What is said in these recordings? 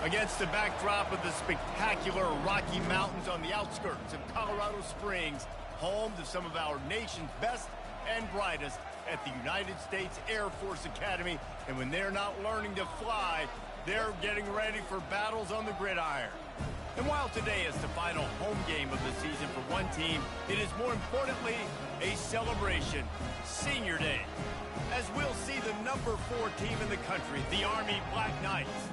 Against the backdrop of the spectacular Rocky Mountains on the outskirts of Colorado Springs, home to some of our nation's best and brightest at the United States Air Force Academy. And when they're not learning to fly, they're getting ready for battles on the gridiron. And while today is the final home game of the season for one team, it is more importantly a celebration, Senior Day, as we'll see the number 4 team in the country, the Army Black Knights,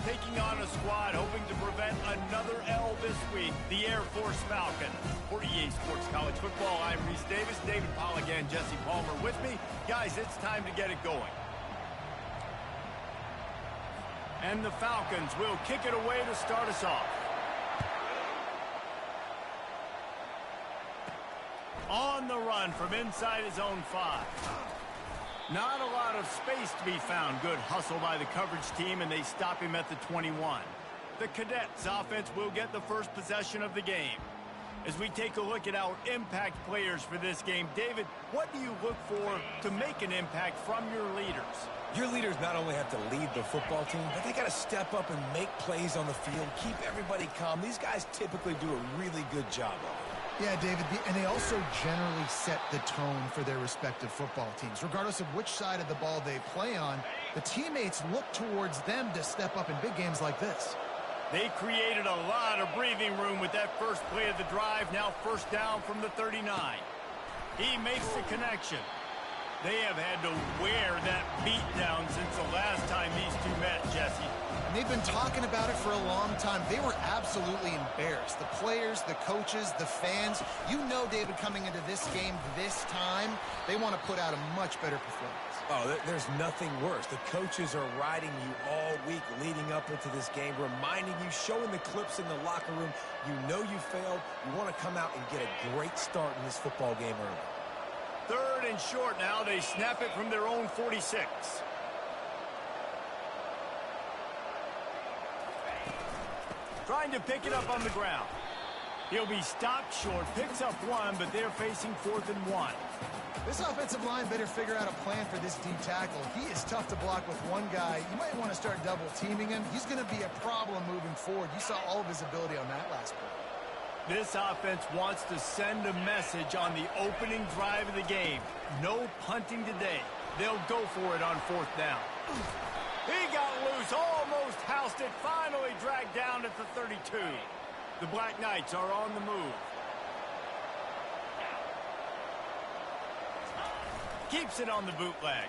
taking on a squad hoping to prevent another L this week, the Air Force Falcons. For EA Sports College Football, I'm Reese Davis, David Pollack and Jesse Palmer with me. Guys, it's time to get it going. And the Falcons will kick it away to start us off. On the run from inside his own 5. Not a lot of space to be found. Good hustle by the coverage team, and they stop him at the 21. The Cadets offense will get the first possession of the game. As we take a look at our impact players for this game, David, what do you look for to make an impact from your leaders? Your leaders not only have to lead the football team, but they got to step up and make plays on the field, keep everybody calm. These guys typically do a really good job of it. Yeah, David, and they also generally set the tone for their respective football teams. Regardless of which side of the ball they play on, the teammates look towards them to step up in big games like this. They created a lot of breathing room with that first play of the drive. Now first down from the 39. He makes the connection. They have had to wear that beat down since the last time these two met, Jesse. And they've been talking about it for a long time. They were absolutely embarrassed. The players, the coaches, the fans. You know, David, coming into this game this time, they want to put out a much better performance. Oh, there's nothing worse. The coaches are riding you all week leading up into this game, reminding you, showing the clips in the locker room. You know you failed. You want to come out and get a great start in this football game early. 3rd and short now. They snap it from their own 46. Trying to pick it up on the ground. He'll be stopped short, picks up 1, but they're facing 4th and 1. This offensive line better figure out a plan for this D tackle. He is tough to block with one guy. You might want to start double teaming him. He's going to be a problem moving forward. You saw all of his ability on that last play. This offense wants to send a message on the opening drive of the game. No punting today. They'll go for it on 4th down. He got loose, almost housed it, finally dragged down at the 32. The Black Knights are on the move. Keeps it on the bootleg.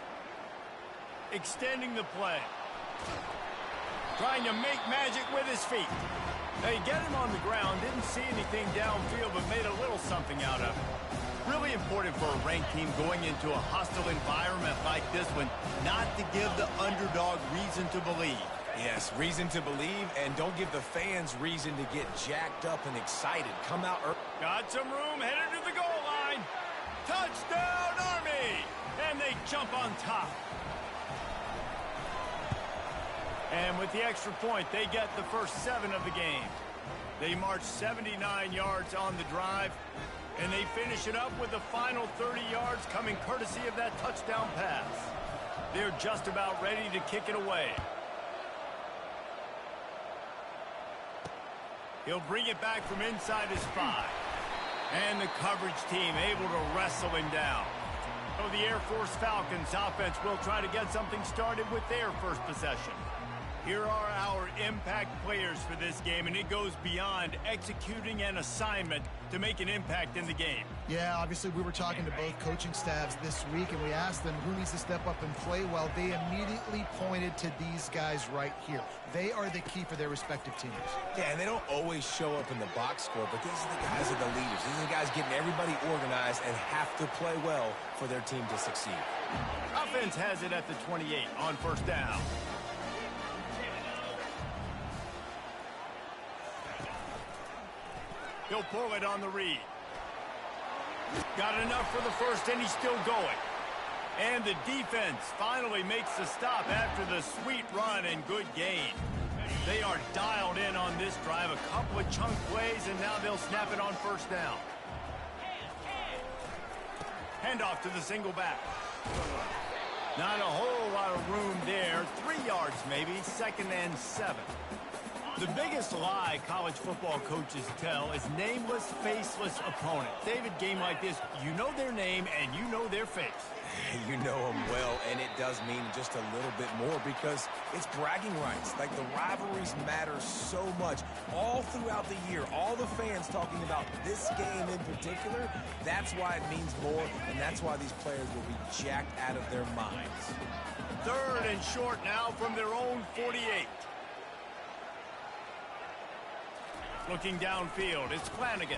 Extending the play. Trying to make magic with his feet. They get him on the ground, didn't see anything downfield, but made a little something out of it. Really important for a ranked team going into a hostile environment like this one, not to give the underdog reason to believe. Yes, reason to believe, and don't give the fans reason to get jacked up and excited. Come out early. Got some room, headed to the goal line. Touchdown, Army! And they jump on top. And with the extra point, they get the first 7 of the game. They march 79 yards on the drive, and they finish it up with the final 30 yards coming courtesy of that touchdown pass. They're just about ready to kick it away. He'll bring it back from inside his 5. And the coverage team able to wrestle him down. So the Air Force Falcons offense will try to get something started with their first possession. Here are our impact players for this game, and it goes beyond executing an assignment to make an impact in the game. Yeah, obviously we were talking to both coaching staffs this week, and we asked them who needs to step up and play well. They immediately pointed to these guys right here. They are the key for their respective teams. Yeah, and they don't always show up in the box score, but these are the guys that are the leaders. These are the guys getting everybody organized and have to play well for their team to succeed. Offense has it at the 28 on 1st down. He'll pull it on the read. Got enough for the first, and he's still going. And the defense finally makes the stop after the sweet run and good gain. They are dialed in on this drive. A couple of chunk plays, and now they'll snap it on 1st down. Handoff to the single back. Not a whole lot of room there. 3 yards maybe, 2nd and 7. The biggest lie college football coaches tell is nameless, faceless opponent. David, game like this, you know their name and you know their face. You know them well, and it does mean just a little bit more because it's bragging rights. Like, the rivalries matter so much all throughout the year. All the fans talking about this game in particular, that's why it means more, and that's why these players will be jacked out of their minds. 3rd and short now from their own 48. Looking downfield, it's Flanagan.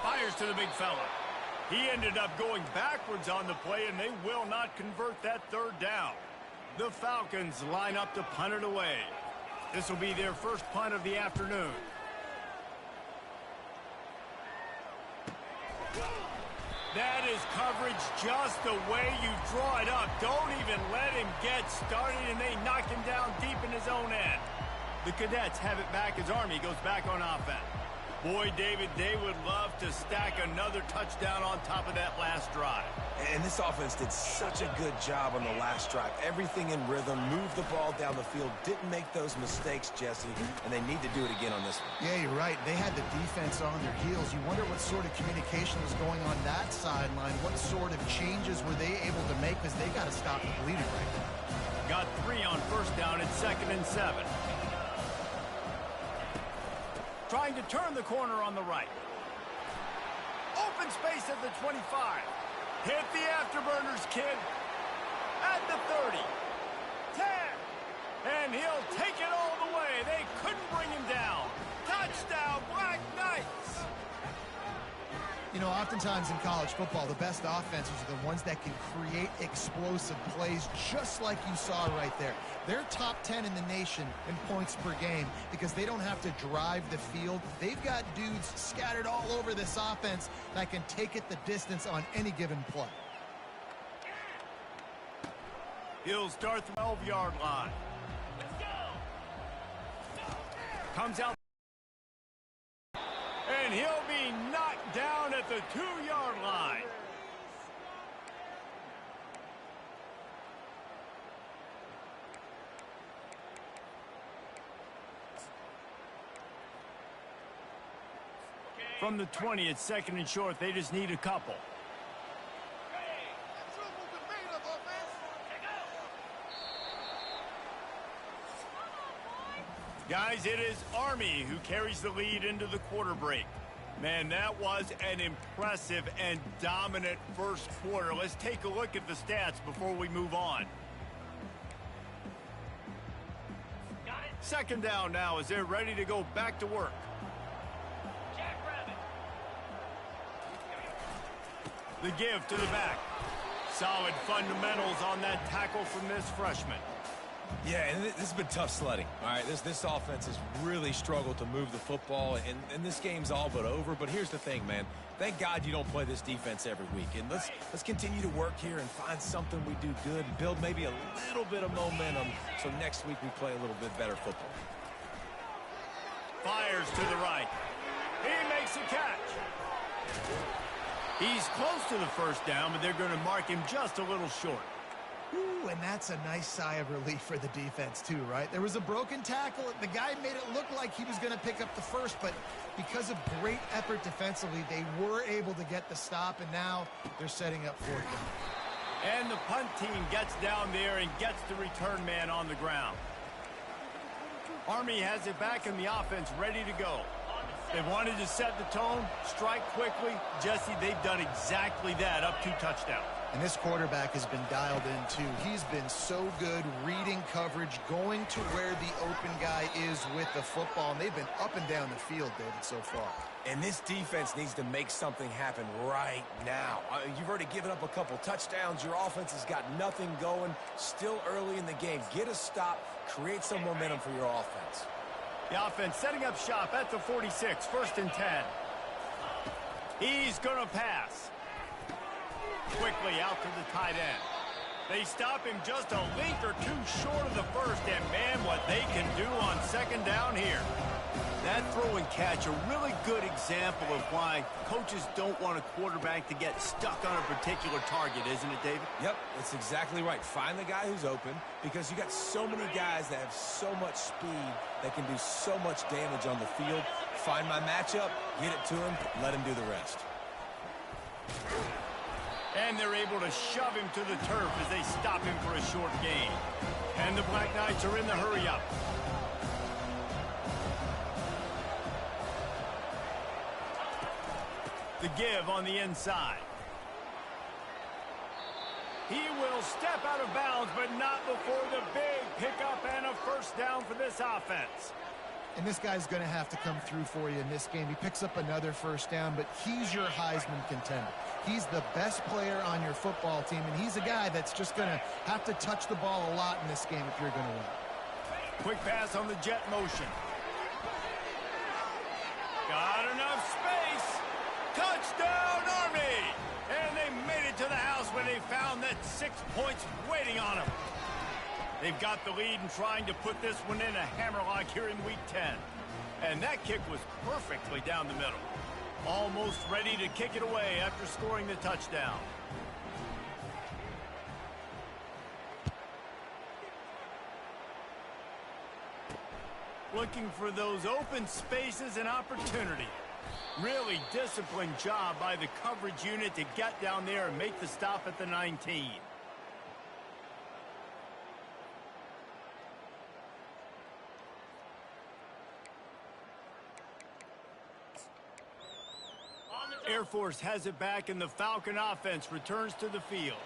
Fires to the big fella. He ended up going backwards on the play, and they will not convert that 3rd down. The Falcons line up to punt it away. This will be their first punt of the afternoon. That is coverage just the way you draw it up. Don't even let him get started, and they knock him down deep in his own end. The Cadets have it back as Army goes back on offense. Boy, David, they would love to stack another touchdown on top of that last drive. And this offense did such a good job on the last drive. Everything in rhythm, moved the ball down the field, didn't make those mistakes, Jesse, and they need to do it again on this one. Yeah, you're right. They had the defense on their heels. You wonder what sort of communication was going on that sideline. What sort of changes were they able to make, because they got to stop the bleeding right now. Got 3 on 1st down at 2nd and 7. Trying to turn the corner on the right. Open space at the 25. Hit the afterburners, kid. At the 30. 10. And he'll take it all the way. They couldn't bring him down. Touchdown, Black Knights. You know, oftentimes in college football, the best offenses are the ones that can create explosive plays, just like you saw right there. They're top 10 in the nation in points per game because they don't have to drive the field. They've got dudes scattered all over this offense that can take it the distance on any given play. He'll start the 12-yard line. Comes out. And he'll be knocked down at the 2-yard line. From the 20, it's 2nd and short. They just need a couple. Guys, it is Army who carries the lead into the quarter break. Man, that was an impressive and dominant first quarter. Let's take a look at the stats before we move on. 2nd down now as they're ready to go back to work. The give to the back. Solid fundamentals on that tackle from this freshman. Yeah, and this has been tough sledding. All right, this offense has really struggled to move the football, and this game's all but over. But here's the thing, man. Thank God you don't play this defense every week. And let's continue to work here and find something we do good and build maybe a little bit of momentum so next week we play a little bit better football. Fires to the right. He makes a catch. He's close to the 1st down, but they're going to mark him just a little short. Ooh, and that's a nice sigh of relief for the defense too, right? There was a broken tackle. The guy made it look like he was going to pick up the 1st, but because of great effort defensively, they were able to get the stop, and now they're setting up 4th down. And the punt team gets down there and gets the return man on the ground. Army has it back in the offense, ready to go. They wanted to set the tone, strike quickly. Jesse, they've done exactly that, up 2 touchdowns. And this quarterback has been dialed in, too. He's been so good reading coverage, going to where the open guy is with the football. And they've been up and down the field, David, so far. And this defense needs to make something happen right now. You've already given up a couple touchdowns. Your offense has got nothing going. Still early in the game. Get a stop. Create some momentum for your offense. The offense setting up shop at the 46, 1st and 10. He's going to pass. Quickly out to the tight end. They stop him just a link or 2 short of the 1st, and man, what they can do on 2nd down here. That throw and catch, a really good example of why coaches don't want a quarterback to get stuck on a particular target, isn't it, David? Yep, that's exactly right. Find the guy who's open because you got so many guys that have so much speed that can do so much damage on the field. Find my matchup, get it to him, let him do the rest. And they're able to shove him to the turf as they stop him for a short gain. And the Black Knights are in the hurry-up. The give on the inside. He will step out of bounds, but not before the big pickup and a first down for this offense. And this guy's going to have to come through for you in this game. He picks up another first down, but he's your Heisman contender. He's the best player on your football team, and he's a guy that's just going to have to touch the ball a lot in this game if you're going to win. Quick pass on the jet motion. Got enough space. Touchdown, Army! And they made it to the house when they found that 6 points waiting on them. They've got the lead and trying to put this one in a hammerlock here in Week 10. And that kick was perfectly down the middle. Almost ready to kick it away after scoring the touchdown. Looking for those open spaces and opportunity. Really disciplined job by the coverage unit to get down there and make the stop at the 19. Air Force has it back, and the Falcon offense returns to the field.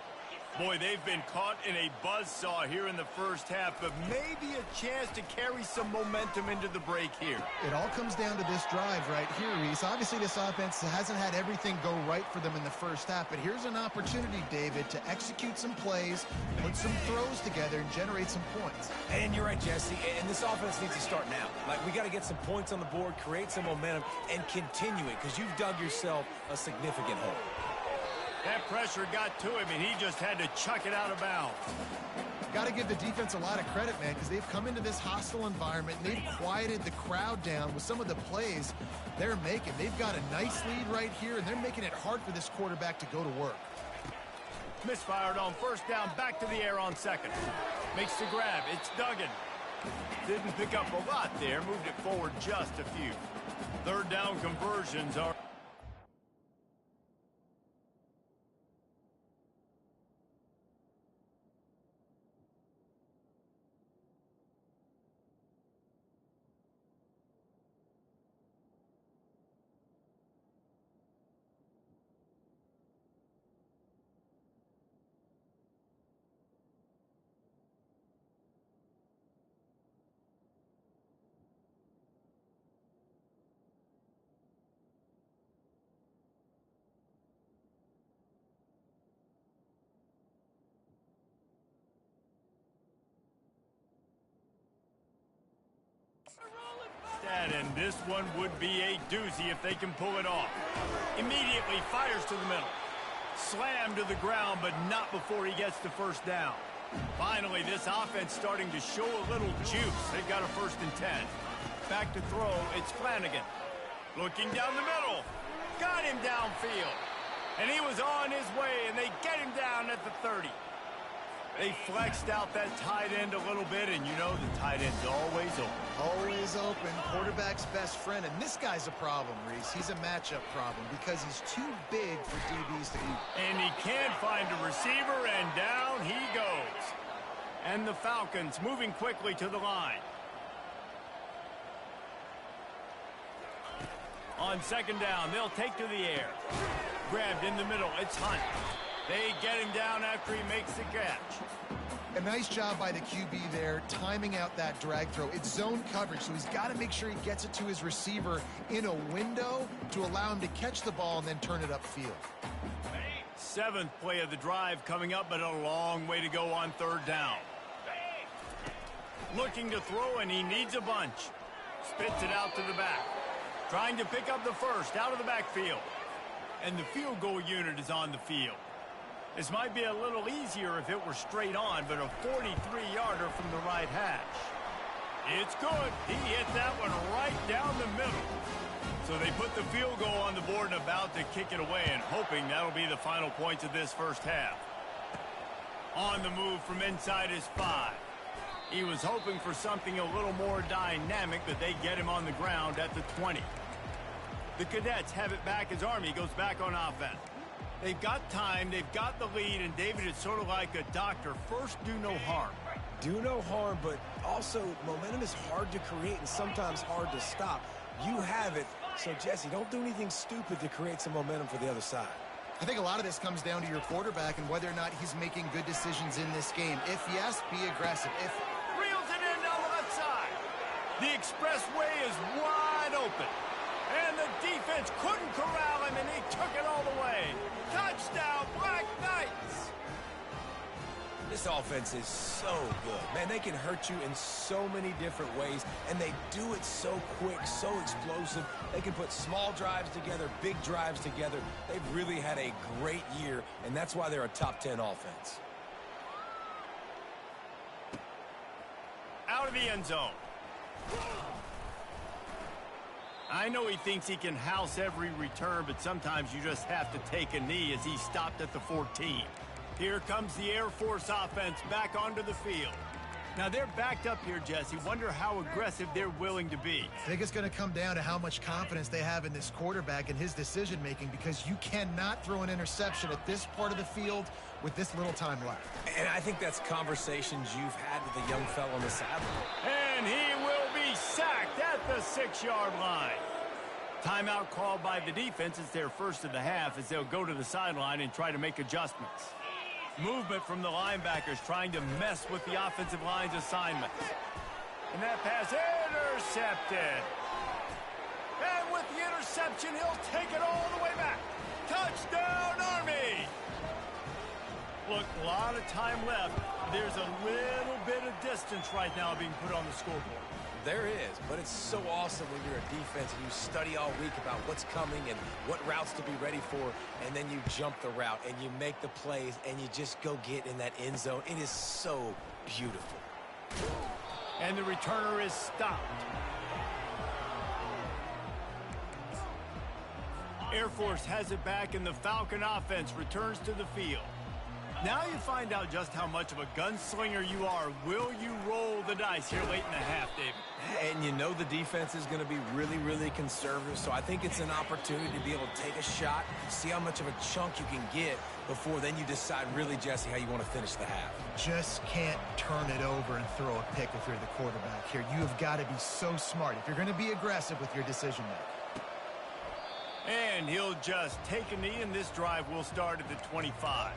Boy, they've been caught in a buzzsaw here in the first half, but maybe a chance to carry some momentum into the break here. It all comes down to this drive right here, Reese. Obviously, this offense hasn't had everything go right for them in the first half, but here's an opportunity, David, to execute some plays, put some throws together, and generate some points. And you're right, Jesse, and this offense needs to start now. Like, we got to get some points on the board, create some momentum, and continue it, because you've dug yourself a significant hole. That pressure got to him, and he just had to chuck it out of bounds. Got to give the defense a lot of credit, man, because they've come into this hostile environment, and they've quieted the crowd down with some of the plays they're making. They've got a nice lead right here, and they're making it hard for this quarterback to go to work. Misfired on first down, back to the air on second. Makes the grab. It's Duggan. Didn't pick up a lot there, moved it forward just a few. Third down conversions are... And this one would be a doozy if they can pull it off. Immediately fires to the middle. Slammed to the ground, but not before he gets the first down. Finally, this offense starting to show a little juice. They've got a 1st and 10. Back to throw, it's Flanagan. Looking down the middle. Got him downfield. And he was on his way, and they get him down at the 30. They flexed out that tight end a little bit, and you know the tight end's always open. Always open. Quarterback's best friend. And this guy's a problem, Reese. He's a matchup problem because he's too big for DBs to eat. And he can't find a receiver, and down he goes. And the Falcons moving quickly to the line. On second down, they'll take to the air. Grabbed in the middle, it's Hunt. They get him down after he makes the catch. A nice job by the QB there, timing out that drag throw. It's zone coverage, so he's got to make sure he gets it to his receiver in a window to allow him to catch the ball and then turn it upfield. 7th play of the drive coming up, but a long way to go on third down. Looking to throw, and he needs a bunch. Spits it out to the back. Trying to pick up the first out of the backfield. And the field goal unit is on the field. This might be a little easier if it were straight on, but a 43-yarder from the right hash. It's good. He hit that one right down the middle. So they put the field goal on the board and about to kick it away, and hoping that'll be the final points of this first half. On the move from inside his 5. He was hoping for something a little more dynamic, but they get him on the ground at the 20. The Cadets have it back as Army goes back on offense. They've got time, they've got the lead, and David, is sort of like a doctor. First, do no harm. Do no harm, but also momentum is hard to create and sometimes hard to stop. You have it, so Jesse, don't do anything stupid to create some momentum for the other side. I think a lot of this comes down to your quarterback and whether or not he's making good decisions in this game. If yes, be aggressive. If reels it in down the left side. The expressway is wide open. And the defense couldn't corral him, and he took it all the way. Touchdown, Black Knights! This offense is so good. Man, they can hurt you in so many different ways, and they do it so quick, so explosive. They can put small drives together, big drives together. They've really had a great year, and that's why they're a top 10 offense. Out of the end zone. I know he thinks he can house every return, but sometimes you just have to take a knee as he stopped at the 14. Here comes the Air Force offense back onto the field. Now they're backed up here, Jesse. Wonder how aggressive they're willing to be. I think it's going to come down to how much confidence they have in this quarterback and his decision-making, because you cannot throw an interception at this part of the field with this little time left. And I think that's conversations you've had with the young fellow on the sideline. And he will be sacked at the 6-yard line. Timeout called by the defense. It's their first of the half as they'll go to the sideline and try to make adjustments. Movement from the linebackers trying to mess with the offensive line's assignments. And that pass intercepted. And with the interception, he'll take it all the way back. Touchdown, Army! Look, a lot of time left. There's a little bit of distance right now being put on the scoreboard. There is, but it's so awesome when you're a defense and you study all week about what's coming and what routes to be ready for, and then you jump the route and you make the plays and you just go get in that end zone. It is so beautiful. And the returner is stopped. Air Force has it back, and the Falcon offense returns to the field. Now you find out just how much of a gunslinger you are. Will you roll the dice here late in the half, David? And you know the defense is going to be really, really conservative, so I think it's an opportunity to be able to take a shot, see how much of a chunk you can get before then you decide really, Jesse, how you want to finish the half. Just can't turn it over and throw a pick if you're the quarterback here. You have got to be so smart if you're going to be aggressive with your decision-making. And he'll just take a knee, and this drive will start at the 25.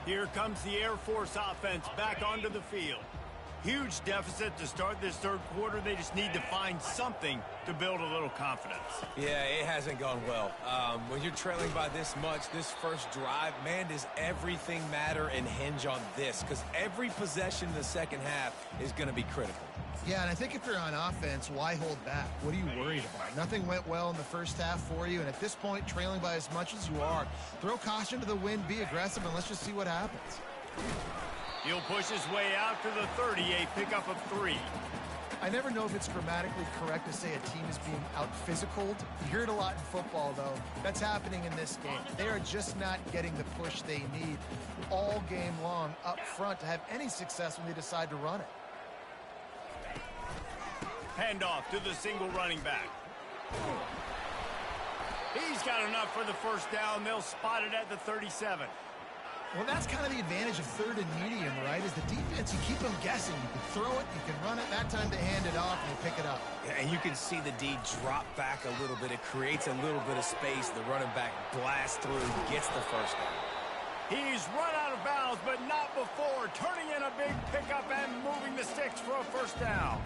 Here comes the Air Force offense back onto the field. Huge deficit to start this third quarter. They just need to find something to build a little confidence. Yeah, it hasn't gone well. When you're trailing by this much, this first drive, man, does everything matter and hinge on this? Because every possession in the second half is going to be critical. Yeah, and I think if you're on offense, why hold back? What are you worried about? Nothing went well in the first half for you, and at this point, trailing by as much as you are, throw caution to the wind, be aggressive, and let's just see what happens. He'll push his way out to the 30, a pickup of 3. I never know if it's grammatically correct to say a team is being out-physicaled. You hear it a lot in football, though. That's happening in this game. They are just not getting the push they need all game long up front to have any success when they decide to run it. Handoff to the single running back. He's got enough for the first down. They'll spot it at the 37. Well, that's kind of the advantage of third and medium, right? Is the defense, you keep them guessing. You can throw it, you can run it. That time they hand it off and they pick it up. Yeah, and you can see the D drop back a little bit. It creates a little bit of space. The running back blasts through, gets the first down. He's run out of bounds, but not before. Turning in a big pickup and moving the sticks for a first down.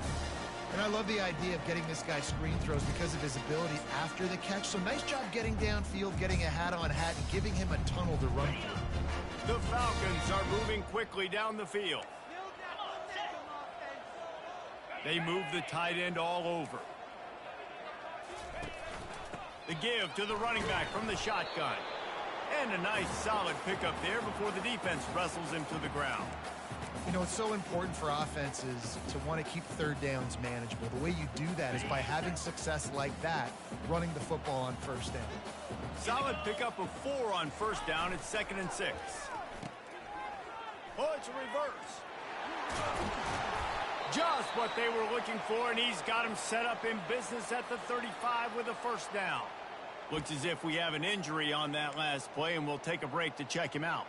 And I love the idea of getting this guy screen throws because of his ability after the catch. So nice job getting downfield, getting a hat-on-hat, and giving him a tunnel to run through. The Falcons are moving quickly down the field. They move the tight end all over. The give to the running back from the shotgun. And a nice solid pickup there before the defense wrestles him to the ground. You know, it's so important for offenses to want to keep third downs manageable. The way you do that is by having success like that, running the football on first down. Solid pickup of 4 on first down. It's 2nd and 6. Oh, it's a reverse. Just what they were looking for, and he's got him set up in business at the 35 with a first down. Looks as if we have an injury on that last play, and we'll take a break to check him out.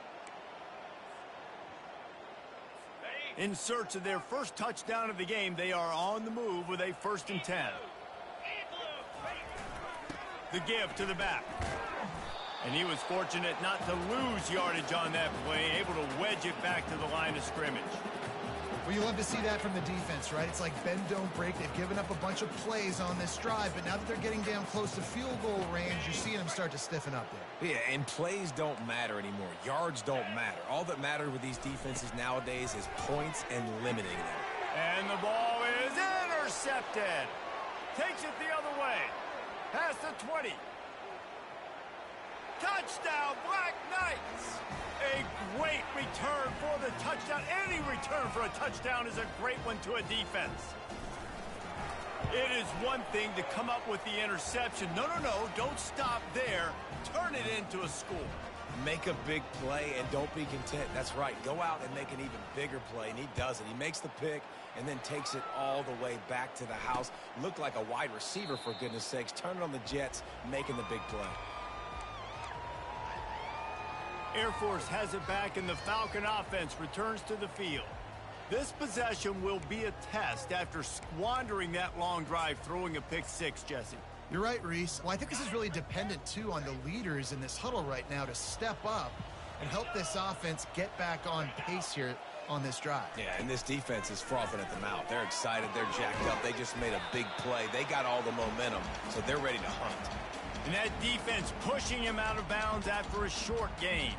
In search of their first touchdown of the game, they are on the move with a 1st and 10. The give to the back. And he was fortunate not to lose yardage on that play, able to wedge it back to the line of scrimmage. Well, you love to see that from the defense, right? It's like bend, don't break. They've given up a bunch of plays on this drive, but now that they're getting down close to field goal range, you're seeing them start to stiffen up there. Yeah, and plays don't matter anymore. Yards don't matter. All that matters with these defenses nowadays is points and limiting them. And the ball is intercepted. Takes it the other way. Past the 20. Touchdown, Black Knights! A great return for the touchdown. Any return for a touchdown is a great one to a defense. It is one thing to come up with the interception. No, don't stop there. Turn it into a score. Make a big play and don't be content. That's right. Go out and make an even bigger play, and he does it. He makes the pick and then takes it all the way back to the house. Looked like a wide receiver, for goodness sakes. Turn it on the Jets, making the big play. Air Force has it back, and the Falcon offense returns to the field. This possession will be a test after squandering that long drive, throwing a pick-6, Jesse. You're right, Reese. Well, I think this is really dependent, too, on the leaders in this huddle right now to step up and help this offense get back on pace here on this drive. Yeah, and this defense is frothing at the mouth. They're excited. They're jacked up. They just made a big play. They got all the momentum, so they're ready to hunt. And that defense pushing him out of bounds after a short gain.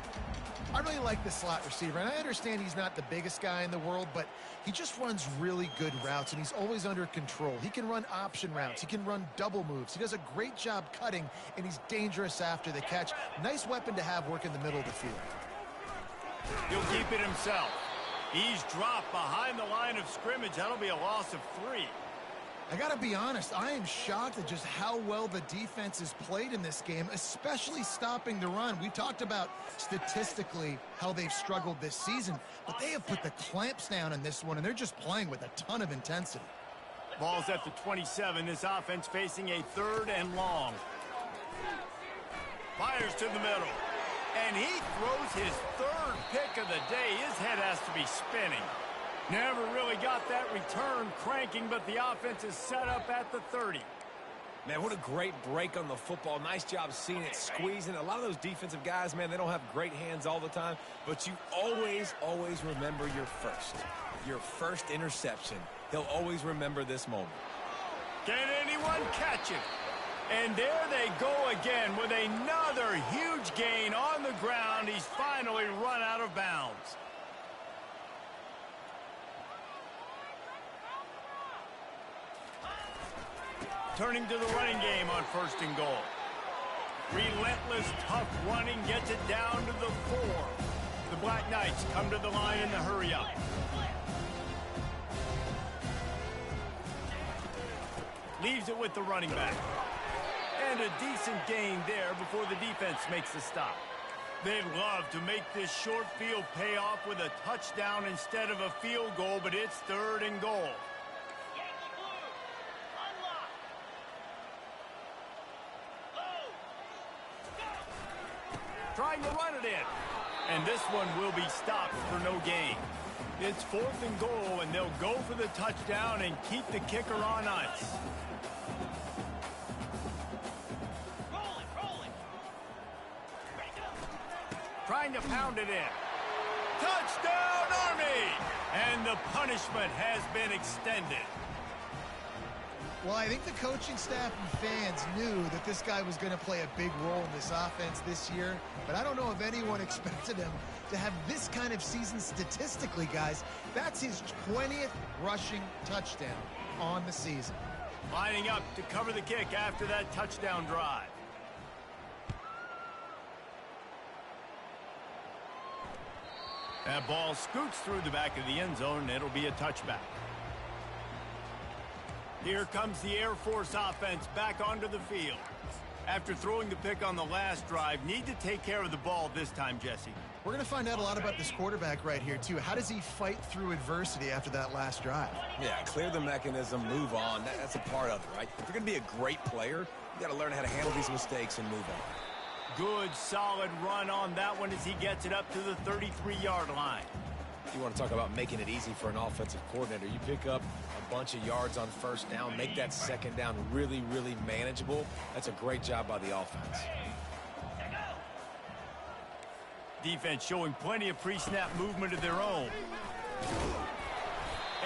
I really like the slot receiver, and I understand he's not the biggest guy in the world, but he just runs really good routes, and he's always under control. He can run option routes. He can run double moves. He does a great job cutting, and he's dangerous after the catch. Nice weapon to have work in the middle of the field. He'll keep it himself. He's dropped behind the line of scrimmage. That'll be a loss of 3. I got to be honest, I am shocked at just how well the defense has played in this game, especially stopping the run. We talked about statistically how they've struggled this season, but they have put the clamps down in this one, and they're just playing with a ton of intensity. Ball's at the 27. This offense facing a 3rd and long. Fires to the middle. And he throws his 3rd pick of the day. His head has to be spinning. Never really got that return cranking, but the offense is set up at the 30. Man, what a great break on the football. Nice job seeing it, squeezing. A lot of those defensive guys, man, they don't have great hands all the time, but you always remember your first interception. He'll always remember this moment. Can anyone catch it? And there they go again with another huge gain on the ground. He's finally run out of bounds. Turning to the running game on 1st and goal. Relentless, tough running gets it down to the 4. The Black Knights come to the line in the hurry-up. Leaves it with the running back. And a decent gain there before the defense makes the stop. They'd love to make this short field pay off with a touchdown instead of a field goal, but it's 3rd and goal. Trying to run it in. And this one will be stopped for no gain. It's 4th and goal, and they'll go for the touchdown and keep the kicker on ice. Trying to pound it in. Touchdown, Army! And the punishment has been extended. Well, I think the coaching staff and fans knew that this guy was going to play a big role in this offense this year, but I don't know if anyone expected him to have this kind of season statistically, guys. That's his 20th rushing touchdown on the season. Lining up to cover the kick after that touchdown drive. That ball scoots through the back of the end zone, and it'll be a touchback. Here comes the Air Force offense back onto the field. After throwing the pick on the last drive, need to take care of the ball this time, Jesse. We're going to find out a lot about this quarterback right here, too. How does he fight through adversity after that last drive? Yeah, clear the mechanism, move on. That's a part of it, right? If you're going to be a great player, you got to learn how to handle these mistakes and move on. Good, solid run on that one as he gets it up to the 33-yard line. You want to talk about making it easy for an offensive coordinator. You pick up a bunch of yards on first down, make that second down really, really manageable. That's a great job by the offense. Defense showing plenty of pre-snap movement of their own.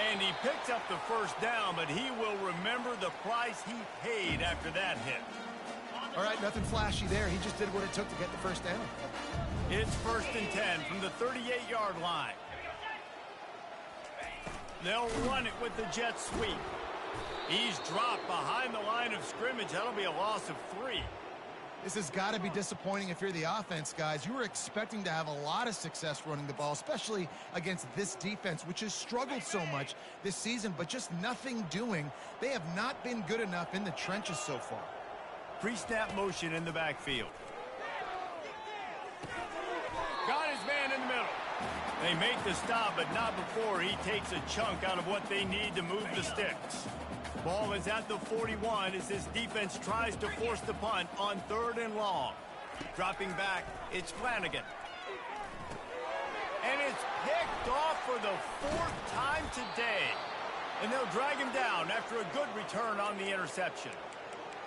And he picks up the first down, but he will remember the price he paid after that hit. All right, nothing flashy there. He just did what it took to get the first down. It's 1st and 10 from the 38-yard line. They'll run it with the jet sweep. He's dropped behind the line of scrimmage. That'll be a loss of 3. This has got to be disappointing if you're the offense, guys. You were expecting to have a lot of success running the ball, especially against this defense, which has struggled so much this season, but just nothing doing. They have not been good enough in the trenches so far. Pre-snap motion in the backfield. Got his man in the middle. They make the stop, but not before he takes a chunk out of what they need to move the sticks. Ball is at the 41 as this defense tries to force the punt on 3rd and long. Dropping back, it's Flanagan. And it's picked off for the 4th time today. And they'll drag him down after a good return on the interception.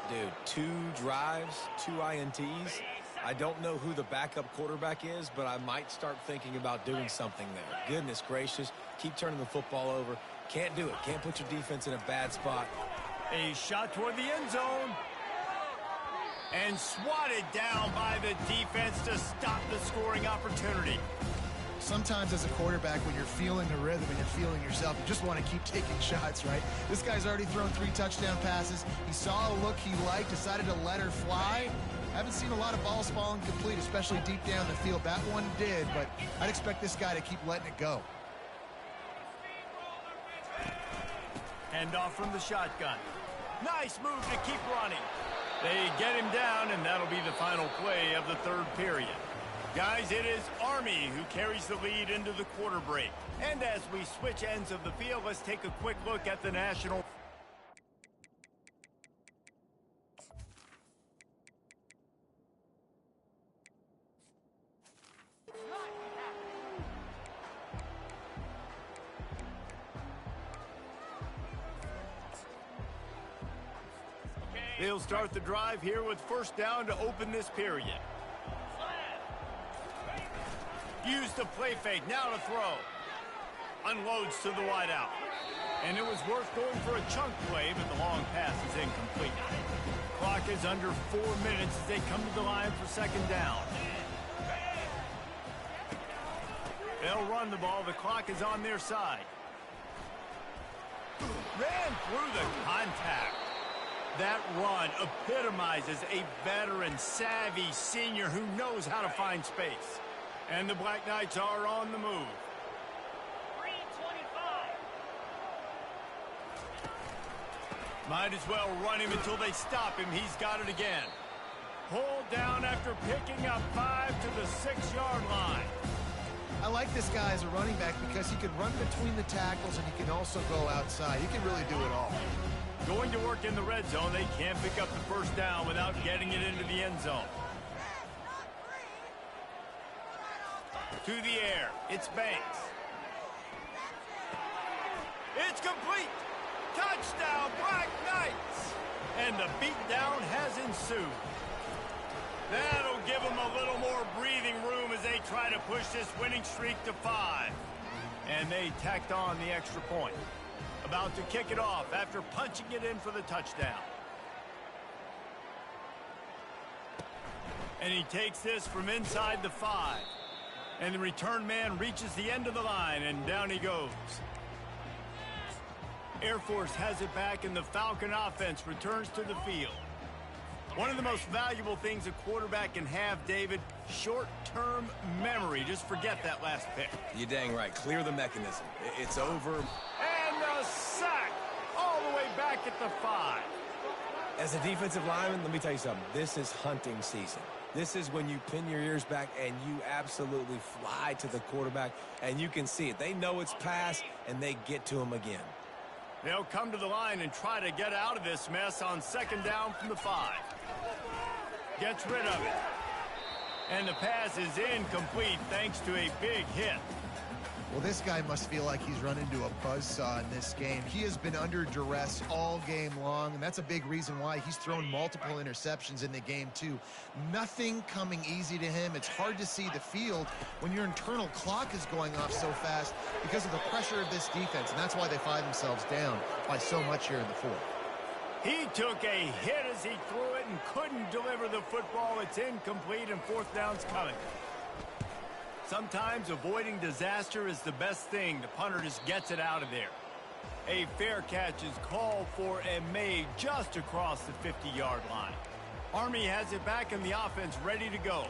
Dude, 2 drives, 2 INTs. I don't know who the backup quarterback is, but I might start thinking about doing something there. Goodness gracious, keep turning the football over. Can't do it. Can't put your defense in a bad spot. A shot toward the end zone. And swatted down by the defense to stop the scoring opportunity. Sometimes as a quarterback, when you're feeling the rhythm and you're feeling yourself, you just want to keep taking shots, right? This guy's already thrown 3 touchdown passes. He saw a look he liked, decided to let her fly. Haven't seen a lot of balls falling complete, especially deep down the field. That one did, but I'd expect this guy to keep letting it go. Hand off from the shotgun. Nice move to keep running. They get him down, and that'll be the final play of the 3rd period. Guys, it is Army who carries the lead into the quarter break. And as we switch ends of the field, let's take a quick look at the national. They'll start the drive here with first down to open this period. Use the play fake, now to throw. Unloads to the wideout. And it was worth going for a chunk play, but the long pass is incomplete. Clock is under 4 minutes as they come to the line for 2nd down. They'll run the ball. The clock is on their side. Ran through the contact. That run epitomizes a veteran, savvy senior who knows how to find space. And the Black Knights are on the move. 3:25. Might as well run him until they stop him. He's got it again. Pulled down after picking up 5 to the 6-yard line. I like this guy as a running back because he can run between the tackles and he can also go outside. He can really do it all. Going to work in the red zone. They can't pick up the first down without getting it into the end zone. To the air. It's Banks. It's complete. Touchdown, Black Knights. And the beatdown has ensued. That'll give them a little more breathing room as they try to push this winning streak to 5. And they tacked on the extra point. About to kick it off after punching it in for the touchdown. And he takes this from inside the 5. And the return man reaches the end of the line, and down he goes. Air Force has it back, and the Falcon offense returns to the field. One of the most valuable things a quarterback can have, David, short-term memory. Just forget that last pick. You're dang right. Clear the mechanism. It's over. And a sack all the way back at the 5. As a defensive lineman, let me tell you something. This is hunting season. This is when you pin your ears back and you absolutely fly to the quarterback, and you can see it. They know it's pass, and they get to him again. They'll come to the line and try to get out of this mess on 2nd down from the 5. Gets rid of it. And the pass is incomplete thanks to a big hit. Well, this guy must feel like he's run into a buzzsaw in this game. He has been under duress all game long, and that's a big reason why he's thrown multiple interceptions in the game, too. Nothing coming easy to him. It's hard to see the field when your internal clock is going off so fast because of the pressure of this defense, and that's why they find themselves down by so much here in the 4th. He took a hit as he threw it and couldn't deliver the football. It's incomplete, and 4th down's coming. Sometimes avoiding disaster is the best thing. The punter just gets it out of there. A fair catch is called for and made just across the 50-yard line. Army has it back in the offense ready to go.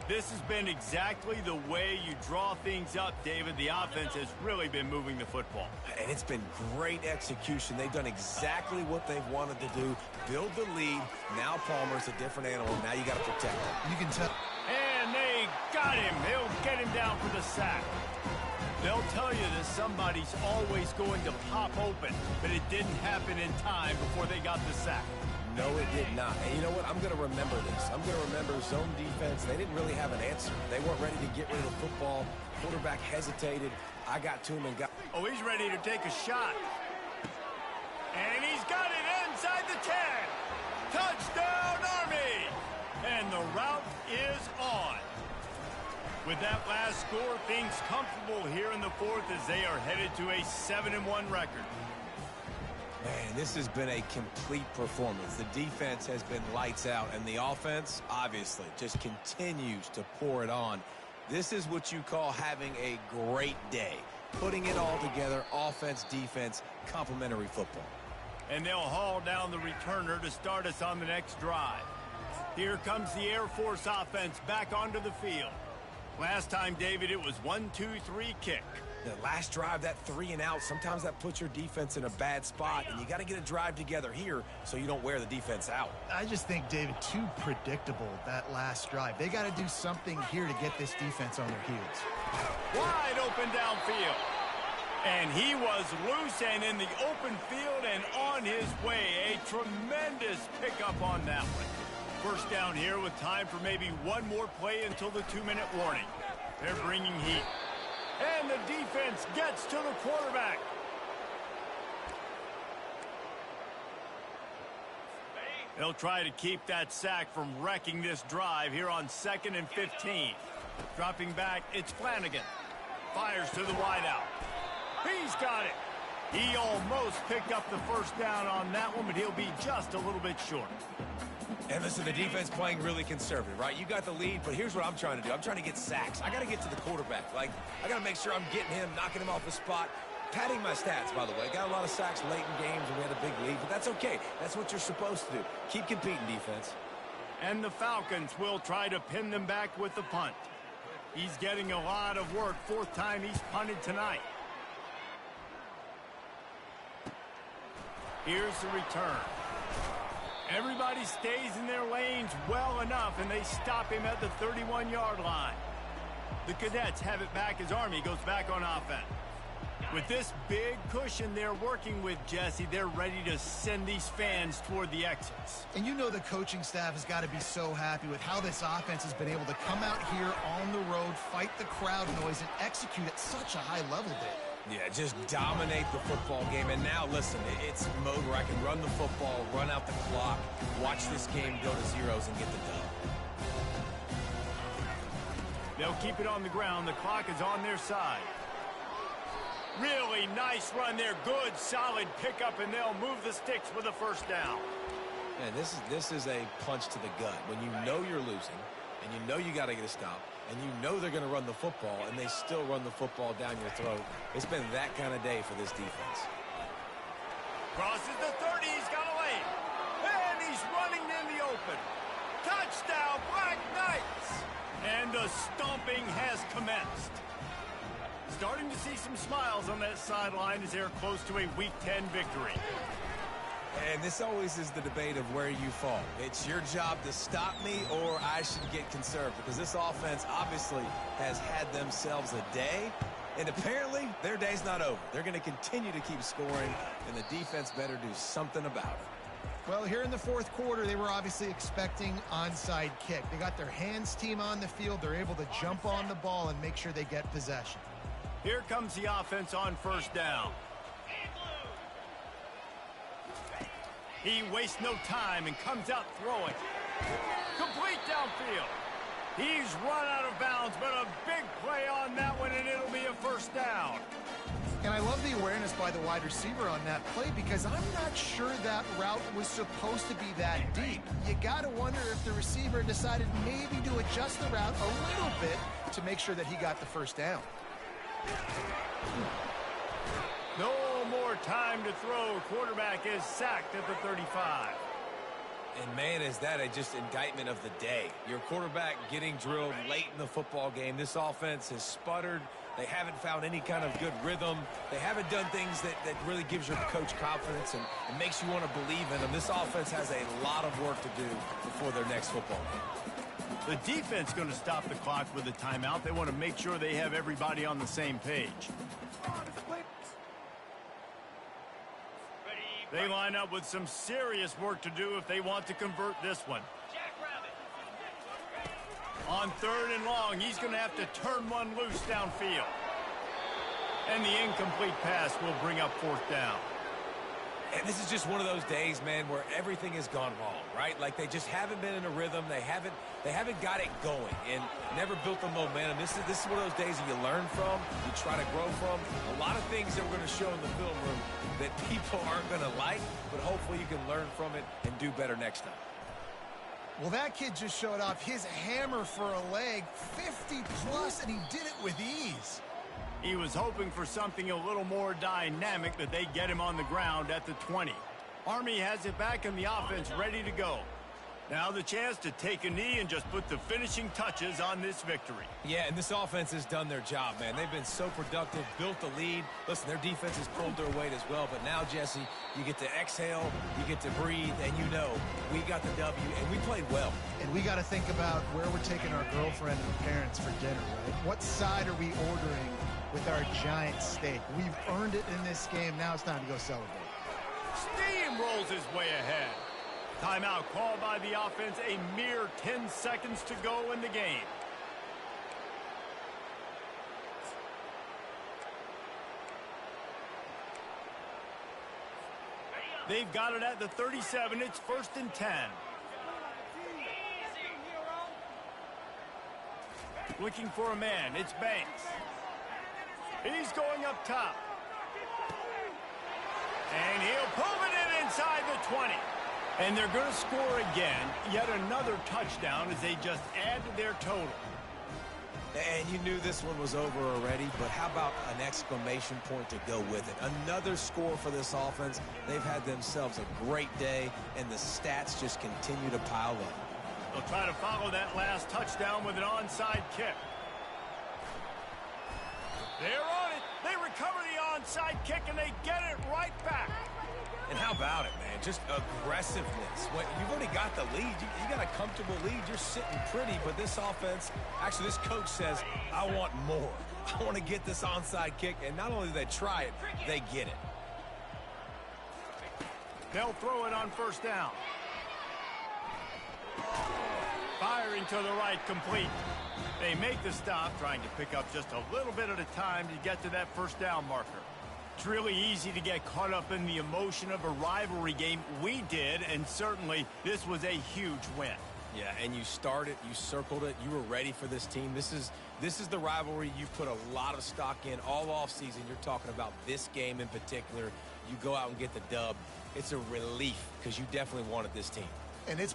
This has been exactly the way you draw things up, David. The offense has really been moving the football. And it's been great execution. They've done exactly what they've wanted to do. Build the lead. Now Palmer's a different animal. Now you got to protect him. You can tell. And they got him. They'll get him down for the sack. They'll tell you that somebody's always going to pop open, but it didn't happen in time before they got the sack. No, it did not. And you know what? I'm going to remember this. I'm going to remember zone defense. They didn't really have an answer. They weren't ready to get rid of the football. Quarterback hesitated. I got to him and got... Oh, he's ready to take a shot. And he's got it inside the 10. Touchdown, Army! And the route is on. With that last score, things comfortable here in the 4th as they are headed to a 7-1 record. Man, this has been a complete performance. The defense has been lights out, and the offense, obviously, just continues to pour it on. This is what you call having a great day. Putting it all together, offense, defense, complementary football. And they'll haul down the returner to start us on the next drive. Here comes the Air Force offense back onto the field. Last time, David, it was 1-2-3 kick. The last drive, that 3 and out, sometimes that puts your defense in a bad spot, and you got to get a drive together here so you don't wear the defense out. I just think, David, too predictable, that last drive. They got to do something here to get this defense on their heels. Wide open downfield. And he was loose and in the open field and on his way. A tremendous pickup on that one. First down here with time for maybe one more play until the 2-minute warning. They're bringing heat. And the defense gets to the quarterback. They'll try to keep that sack from wrecking this drive here on 2nd and 15. Dropping back, it's Flanagan. Fires to the wideout. He's got it. He almost picked up the first down on that one, but he'll be just a little bit short. And listen, the defense playing really conservative, right? You got the lead, but here's what I'm trying to do. I'm trying to get sacks. I got to get to the quarterback. Like, I got to make sure I'm getting him, knocking him off the spot. Padding my stats, by the way. Got a lot of sacks late in games, and we had a big lead, but that's okay. That's what you're supposed to do. Keep competing, defense. And the Falcons will try to pin them back with the punt. He's getting a lot of work. 4th time he's punted tonight. Here's the return. Everybody stays in their lanes well enough, and they stop him at the 31-yard line. The Cadets have it back as Army goes back on offense. With this big cushion they're working with, Jesse, they're ready to send these fans toward the exits. And you know the coaching staff has got to be so happy with how this offense has been able to come out here on the road, fight the crowd noise, and execute at such a high level, Dave. Yeah, just dominate the football game. And now, listen, it's mode where I can run the football, run out the clock, watch this game go to zeros and get the dub. They'll keep it on the ground. The clock is on their side. Really nice run there. Good, solid pickup, and they'll move the sticks with a first down. Man, this is a punch to the gut. When you know you're losing, and you know you got to get a stop, and you know they're going to run the football, and they still run the football down your throat. It's been that kind of day for this defense. Crosses the 30, he's got a lane. And he's running in the open. Touchdown, Black Knights! And the stomping has commenced. Starting to see some smiles on that sideline as they're close to a Week 10 victory. And this always is the debate of where you fall. It's your job to stop me or I should get conserved, because this offense obviously has had themselves a day, and apparently their day's not over. They're going to continue to keep scoring, and the defense better do something about it. Well, here in the fourth quarter, they were obviously expecting onside kick. They got their hands team on the field. They're able to jump on the ball and make sure they get possession. Here comes the offense on first down. He wastes no time and comes out throwing. Complete downfield. He's run out of bounds, but a big play on that one, and it'll be a first down. And I love the awareness by the wide receiver on that play, because I'm not sure that route was supposed to be that deep. You got to wonder if the receiver decided maybe to adjust the route a little bit to make sure that he got the first down. No more time to throw. Quarterback is sacked at the 35. And, man, is that just indictment of the day. Your quarterback getting drilled late in the football game. This offense has sputtered. They haven't found any kind of good rhythm. They haven't done things that really gives your coach confidence and makes you want to believe in them. This offense has a lot of work to do before their next football game. The defense going to stop the clock with a timeout. They want to make sure they have everybody on the same page. They line up with some serious work to do if they want to convert this one. On third and long, he's going to have to turn one loose downfield. And the incomplete pass will bring up fourth down. And this is just one of those days, man, where everything has gone wrong, right? Like they just haven't been in a rhythm. They haven't got it going and never built the momentum. This is one of those days that you learn from, you try to grow from. A lot of things that we're going to show in the film room that people aren't going to like, but hopefully you can learn from it and do better next time. Well, that kid just showed off his hammer for a leg, 50-plus, and he did it with ease. He was hoping for something a little more dynamic, but they get him on the ground at the 20. Army has it back and the offense ready to go. Now the chance to take a knee and just put the finishing touches on this victory. Yeah, and this offense has done their job, man. They've been so productive, built the lead. Listen, their defense has pulled their weight as well. But now, Jesse, you get to exhale, you get to breathe, and you know we got the W, and we played well. And we got to think about where we're taking our girlfriend and parents for dinner, right? What side are we ordering with our giant steak? We've earned it in this game. Now it's time to go celebrate. Steamrolls his way ahead. Timeout called by the offense, a mere 10 seconds to go in the game. They've got it at the 37. It's 1st and 10. Looking for a man. It's Banks. He's going up top. And he'll pull it in inside the 20. And they're going to score again, yet another touchdown as they just add to their total. And you knew this one was over already, but how about an exclamation point to go with it? Another score for this offense. They've had themselves a great day, and the stats just continue to pile up. They'll try to follow that last touchdown with an onside kick. They're on it. They recover the onside kick, and they get it right back. And how about it, man? Just aggressiveness. You've already got the lead. You got a comfortable lead. You're sitting pretty, but this offense, actually this coach says, I want more. I want to get this onside kick, and not only do they try it, they get it. They'll throw it on first down. Firing to the right, complete. They make the stop, trying to pick up just a little bit at a time to get to that first down marker. It's really easy to get caught up in the emotion of a rivalry game. We did, and certainly this was a huge win. Yeah, and you started, you circled it, you were ready for this team. This is the rivalry you put a lot of stock in all offseason. You're talking about this game in particular. You go out and get the dub. It's a relief because you definitely wanted this team. And it's